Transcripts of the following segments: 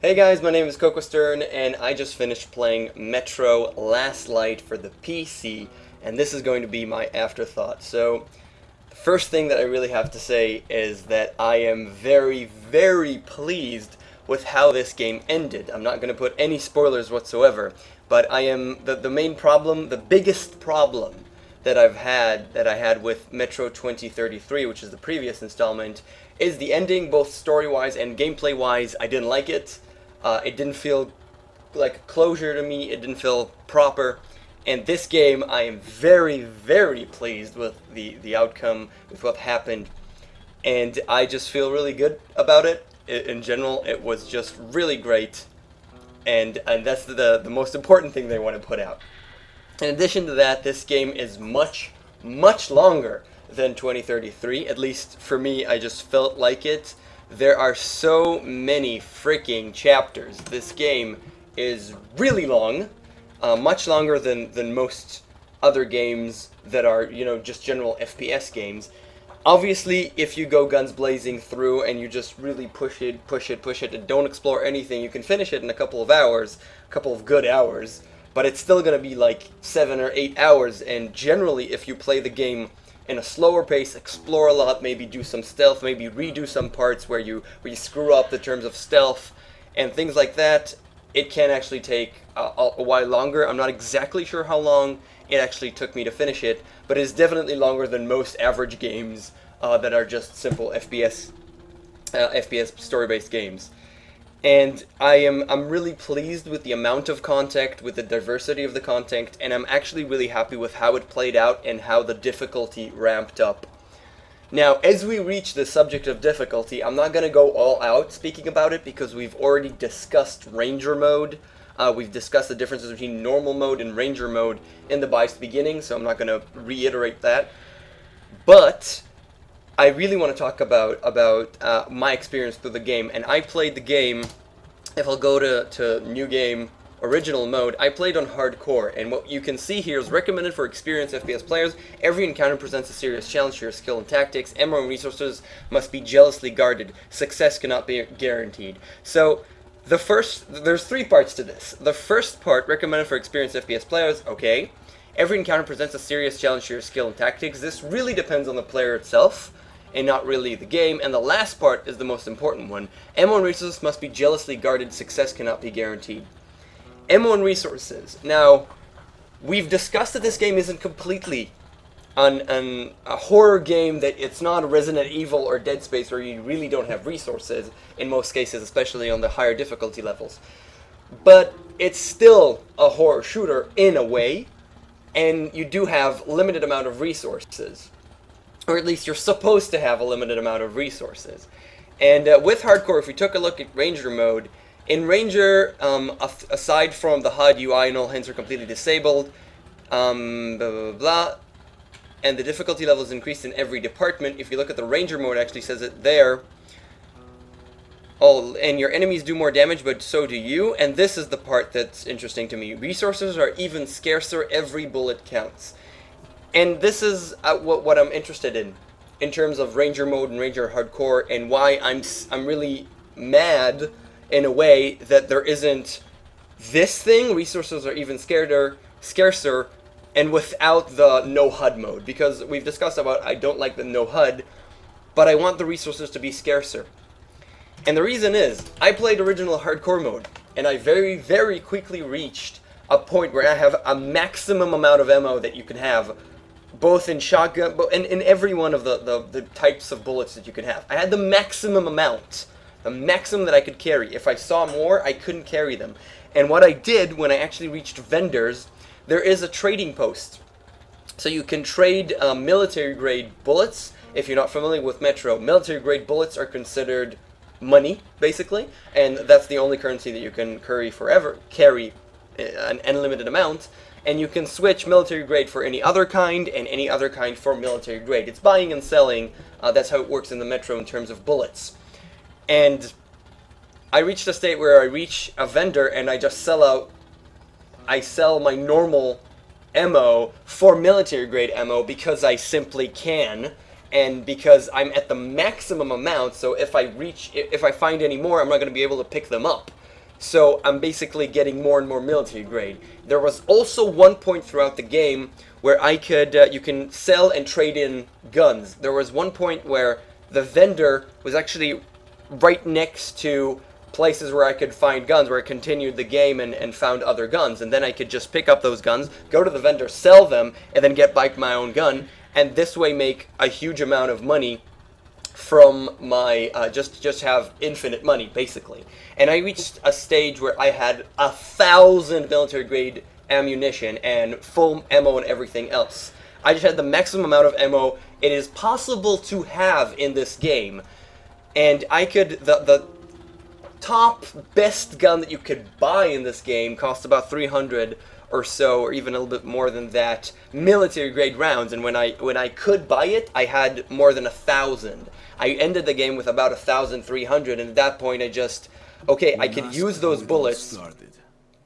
Hey guys, my name is KOKOStern, and I just finished playing Metro Last Light for the PC, and this is going to be my afterthought. So, the first thing that I really have to say is that I am very, very pleased with how this game ended. I'm not going to put any spoilers whatsoever, but I am the main problem, the biggest problem that I had with Metro 2033, which is the previous installment, is the ending, both story-wise and gameplay-wise. I didn't like it. It didn't feel like closure to me. It didn't feel proper. And this game, I am very, very pleased with the outcome, with what happened. And I just feel really good about it. In general, it was just really great. And that's the most important thing they want to put out. In addition to that, this game is much, much longer than 2033. At least for me, I just felt like it. There are so many freaking chapters. This game is really long, much longer than most other games that are, just general FPS games. Obviously, if you go guns blazing through and you just really push it, and don't explore anything, you can finish it in a couple of hours, a couple of good hours, but it's still going to be like 7 or 8 hours, and generally, if you play the game in a slower pace, explore a lot, maybe do some stealth, maybe redo some parts where you screw up the terms of stealth and things like that, it can actually take a while longer. I'm not exactly sure how long it actually took me to finish it, but it's definitely longer than most average games that are just simple FPS story-based games. And I'm really pleased with the amount of content, with the diversity of the content, and I'm actually really happy with how it played out and how the difficulty ramped up. Now, as we reach the subject of difficulty, I'm not going to go all out speaking about it because we've already discussed Ranger mode. We've discussed the differences between normal mode and Ranger mode in the biased beginning, so I'm not going to reiterate that. But I really want to talk about my experience through the game, and I played the game. If I'll go to new game, original mode, I played on hardcore, and what you can see here is recommended for experienced FPS players. Every encounter presents a serious challenge to your skill and tactics. Ammo and resources must be jealously guarded. Success cannot be guaranteed. So, there's 3 parts to this. The first part, recommended for experienced FPS players, okay. Every encounter presents a serious challenge to your skill and tactics. This really depends on the player itself, and not really the game. And the last part is the most important one. Ammo and resources must be jealously guarded. Success cannot be guaranteed. Ammo and resources. Now, we've discussed that this game isn't completely a horror game, that it's not Resident Evil or Dead Space where you really don't have resources in most cases, especially on the higher difficulty levels. But it's still a horror shooter in a way, and you do have limited amount of resources. Or at least you're supposed to have a limited amount of resources. And with hardcore, if we took a look at Ranger mode, in Ranger, aside from the HUD, UI, and all hints are completely disabled, blah, blah, blah, and the difficulty level is increased in every department. If you look at the Ranger mode, it actually says it there. Oh, and your enemies do more damage, but so do you. And this is the part that's interesting to me. Resources are even scarcer. Every bullet counts. And this is what I'm interested in terms of Ranger mode and Ranger hardcore, and why I'm really mad in a way that there isn't this thing. Resources are even scarcer, and without the no HUD mode, because we've discussed about I don't like the no HUD, but I want the resources to be scarcer. And the reason is, I played original hardcore mode, and I very, very quickly reached a point where I have a maximum amount of ammo that you can have, both in shotgun, and in every one of the types of bullets that you can have. I had the maximum amount, the maximum that I could carry. If I saw more, I couldn't carry them. And what I did when I actually reached vendors, there is a trading post. So you can trade military-grade bullets. If you're not familiar with Metro, military-grade bullets are considered money, basically, and that's the only currency that you can carry an unlimited amount. And you can switch military grade for any other kind, and any other kind for military grade. It's buying and selling. That's how it works in the Metro in terms of bullets. And I reached a state where I reach a vendor and I just I sell my normal ammo for military grade ammo because I simply can. and because I'm at the maximum amount, so if I find any more, I'm not going to be able to pick them up. So I'm basically getting more and more military grade. There was also one point throughout the game where I could, you can sell and trade in guns. There was one point where the vendor was actually right next to places where I could find guns, where I continued the game and found other guns. And then I could just pick up those guns, go to the vendor, sell them, and then get back my own gun. And this way make a huge amount of money from my, just have infinite money, basically. And I reached a stage where I had 1,000 military grade ammunition and full ammo and everything else. I just had the maximum amount of ammo it is possible to have in this game. And I could, the top best gun that you could buy in this game cost about 300 or so, or even a little bit more than that, military grade rounds. And when I could buy it, I had more than 1,000. I ended the game with about 1,300, and at that point I just, okay, I could use those bullets.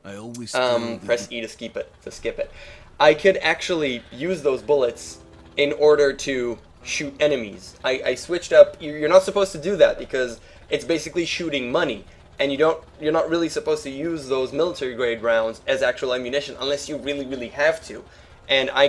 Press E to skip it. I could actually use those bullets in order to shoot enemies. I switched up. You're not supposed to do that because it's basically shooting money, and you're not really supposed to use those military grade rounds as actual ammunition unless you really have to. And I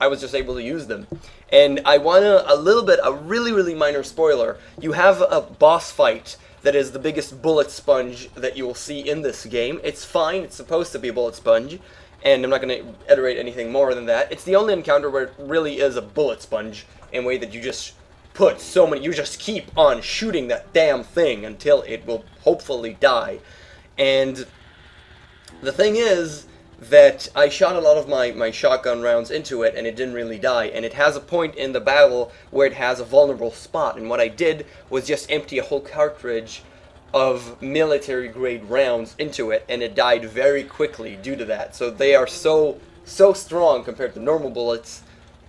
was just able to use them. And I want a really minor spoiler. You have a boss fight that is the biggest bullet sponge that you will see in this game. It's fine, it's supposed to be a bullet sponge, and I'm not going to iterate anything more than that. It's the only encounter where it really is a bullet sponge, in a way that you just put so many, you just keep on shooting that damn thing until it will hopefully die. And the thing is that I shot a lot of my shotgun rounds into it, and it didn't really die. And it has a point in the battle where it has a vulnerable spot, and what I did was just empty a whole cartridge of military grade rounds into it, and it died very quickly due to that. So they are so strong compared to normal bullets,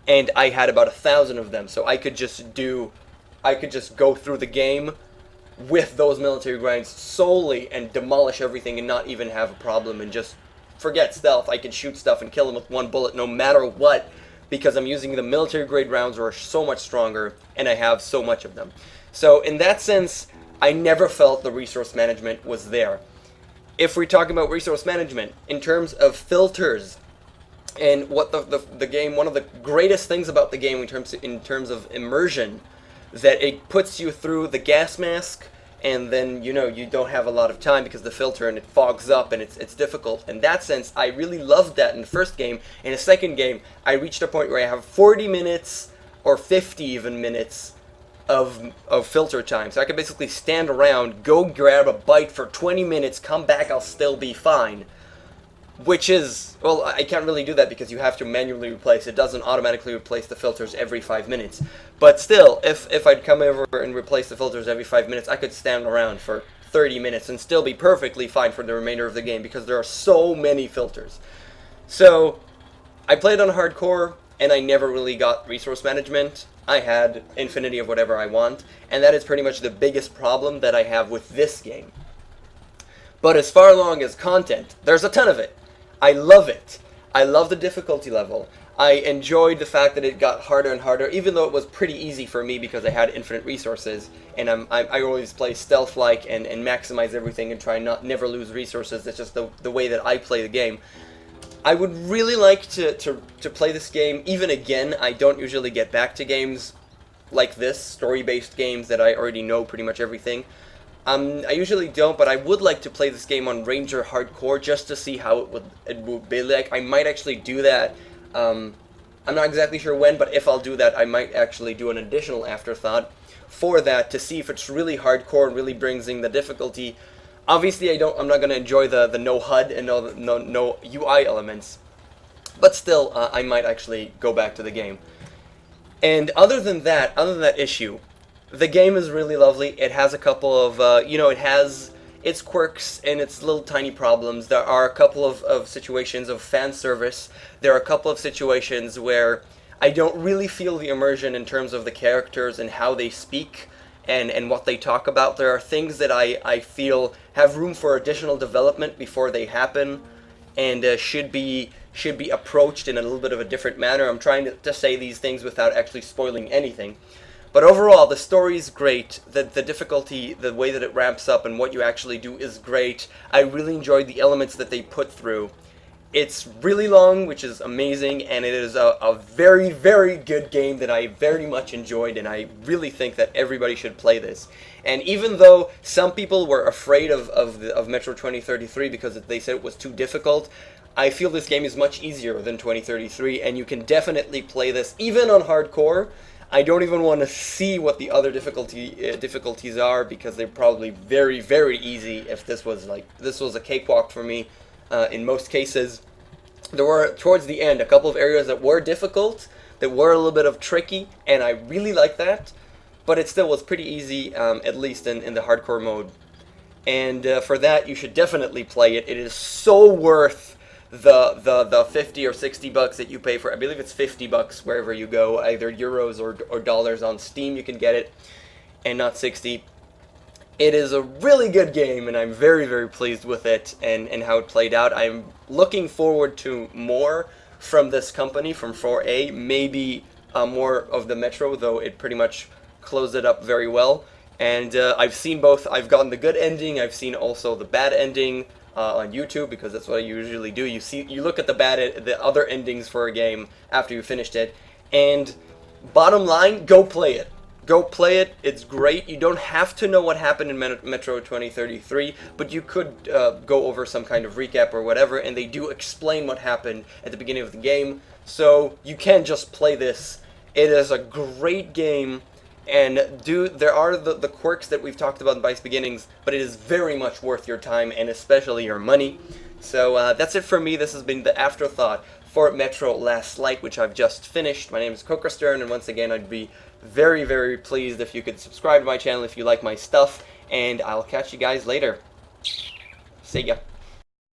and I had about 1,000 of them, so I could just go through the game with those military grinds solely and demolish everything and not even have a problem, and just forget stealth. I can shoot stuff and kill them with one bullet no matter what, because I'm using the military grade rounds, which are so much stronger, and I have so much of them. So in that sense, I never felt the resource management was there. If we're talking about resource management in terms of filters, and what the game, one of the greatest things about the game in terms of immersion, that it puts you through the gas mask, and then you don't have a lot of time because the filter, and it fogs up, and it's difficult. In that sense, I really loved that in the first game. In the second game, I reached a point where I have 40 minutes or 50 even minutes of filter time. So I could basically stand around, go grab a bite for 20 minutes, come back, I'll still be fine. Which is, well, I can't really do that because you have to manually replace. It doesn't automatically replace the filters every 5 minutes. But still, if I'd come over and replace the filters every 5 minutes, I could stand around for 30 minutes and still be perfectly fine for the remainder of the game because there are so many filters. So, I played on hardcore, and I never really got resource management. I had infinity of whatever I want, and that is pretty much the biggest problem that I have with this game. But as far along as content, there's a ton of it. I love it. I love the difficulty level. I enjoyed the fact that it got harder and harder, even though it was pretty easy for me because I had infinite resources, and I always play stealth-like and maximize everything and try never lose resources. That's just the way that I play the game. I would really like to play this game even again. I don't usually get back to games like this, story-based games that I already know pretty much everything. I usually don't, but I would like to play this game on Ranger Hardcore just to see how it would be like. I might actually do that. I'm not exactly sure when, but if I'll do that, I might actually do an additional Afterthought for that to see if it's really hardcore and really brings in the difficulty. Obviously, I'm not going to enjoy the no HUD and no UI elements, but still, I might actually go back to the game. And other than that issue, the game is really lovely. It has a couple of, it has its quirks and its little tiny problems. There are a couple of situations of fan service. There are a couple of situations where I don't really feel the immersion in terms of the characters and how they speak and what they talk about. There are things that I feel have room for additional development before they happen, and should be approached in a little bit of a different manner. I'm trying to say these things without actually spoiling anything. But overall, the story is great. The difficulty, the way that it ramps up and what you actually do is great. I really enjoyed the elements that they put through. It's really long, which is amazing, and it is a very, very good game that I very much enjoyed, and I really think that everybody should play this. And even though some people were afraid of Metro 2033 because they said it was too difficult, I feel this game is much easier than 2033, and you can definitely play this even on hardcore. I don't even want to see what the other difficulties are, because they're probably very, very easy. If this was a cakewalk for me, in most cases. There were, towards the end, a couple of areas that were difficult, that were a little bit of tricky, and I really like that. But it still was pretty easy, at least in the hardcore mode. And for that, you should definitely play it. It is so worth the 50 or 60 bucks that you pay for. I believe it's 50 bucks wherever you go, either euros or dollars. On Steam you can get it, and not 60. It is a really good game, and I'm very, very pleased with it and how it played out. I'm looking forward to more from this company, from 4A, maybe more of the Metro, though it pretty much closed it up very well. And I've seen both. I've gotten the good ending. I've seen also the bad ending on YouTube, because that's what I usually do. You look at the other endings for a game after you finished it, and bottom line, go play it. Go play it. It's great. You don't have to know what happened in Metro 2033, but you could go over some kind of recap or whatever, and they do explain what happened at the beginning of the game, so you can just play this. It is a great game, and there are the quirks that we've talked about in Vice Beginnings, but it is very much worth your time, and especially your money. So that's it for me. This has been the Afterthought for Metro Last Light, which I've just finished. My name is KOKOStern, and once again, I'd be very, very pleased if you could subscribe to my channel if you like my stuff, and I'll catch you guys later. See ya.